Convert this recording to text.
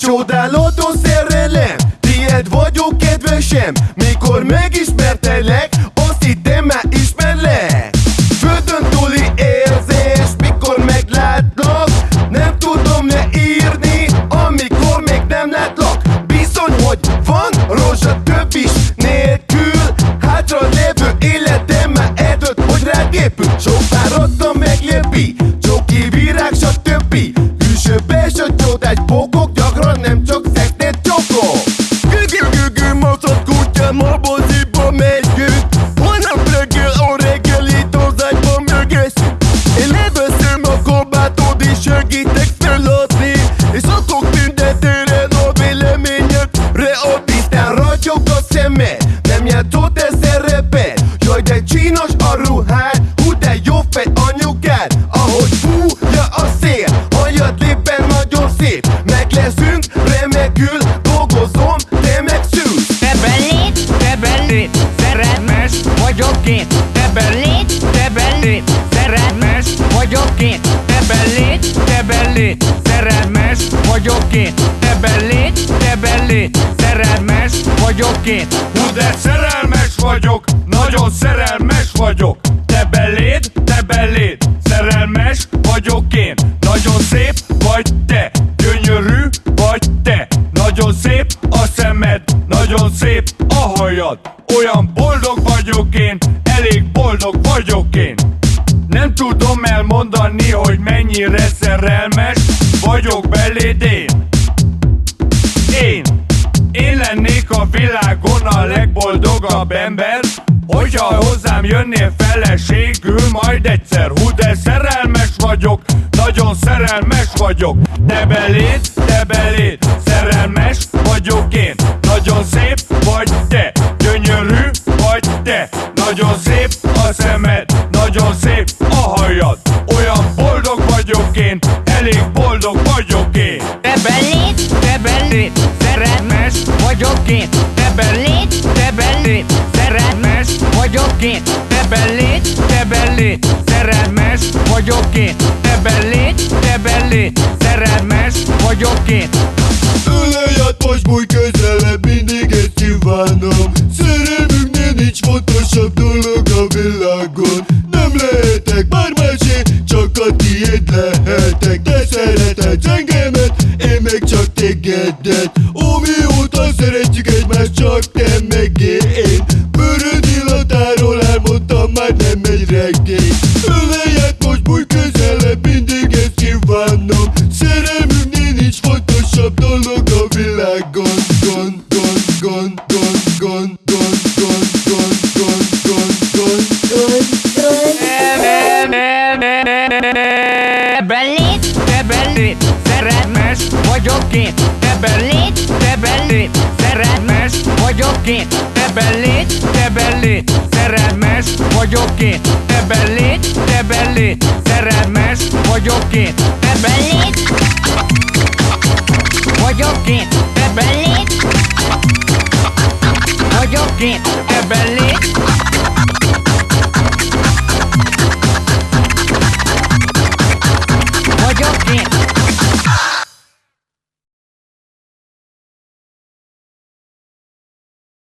Csodálható szerelem, tiéd vagyok kedvesem. Mikor megismertelek, azt hittem már ismerlek. Földön túli érzés, mikor meglátlak. Nem tudom leírni, amikor még nem látlak. Bizony, hogy van rózsa több is nélkül. Hátra lévő életem már eldönt, hogy rád épül. Sok fáradtam meglépi, csoki virág, stb. Külsőbe s a csodás bokok, gyakran nem csak szexnél csokok. Gü-gü-gü-gü, maszat kutyám a moziba megyünk. Holnap reggel a reggelit az ágyban mögeszünk. Én leveszem a kabátod és segítek feladni. És szokok minden téren a véleményedre adni. Aztán ragyog a szemed, nem játszott ez szerepet. Jaj, de csinos a ruhád, hú de jó fej anyukád. Ahogy fújja a szél, hajad lépen nagyon szép. Meg leszünk, remekül dolgozom, te meg szűz. Te belét, szerelmes vagyok én. Te belét, szerelmes vagyok én. Te belét, szerelmes vagyok én. Te belét, szerelmes vagyok én. Hú de szerelmes vagyok, nagyon szerelmes vagyok. Te belét, szerelmes vagyok én. Nagyon szép vagy te, gyönyörű vagy te. Nagyon szép a szemed, nagyon szép a hajad. Olyan boldog vagyok én, elég boldog vagyok én. Nem tudom elmondani, hogy mennyire szerelmes vagyok beléd én. Én lennék a világon a legboldogabb ember, hogyha hozzám jönnél feleségül majd egyszer. Hú de szerelmes vagyok, nagyon szerelmes vagyok. Te belét, szerelmes vagyok én. Nagyon szép vagy te, gyönyörű vagy te. Nagyon szép a szemed, nagyon szép a hajad. Olyan boldog vagyok én, elég boldog vagyok én. Te belét, szerelmes vagyok én. Te belét, szerelmes vagyok én. Te belét, szerelmes vagyok én. Te belét, szerelmes vagyok én. Ölelj át, most bújj közelebb, mindig ezt kívánom. Szerelmünknél nincs fontosabb dolog a világon. Nem lehetek bár másé, csak a tiéd lehetek. Te szereted engemet, én meg csak tégedet. Ó, mióta szeretjük egymást, csak te meg én. Bőröd illatáról elmondtam, már nem egy regény. Ölelj át, most bújj közelebb, mindig ezt kívánom. Szerelmünknél nincs fontosabb dolog a világon. Te belét, szerelmes vagyok én. Te belét, szerelmes vagyok én. Te belét, szerelmes vagyok én. Te belét, szerelmes vagyok én. Te belét vagyok én. Te belét vagyok én. Te belét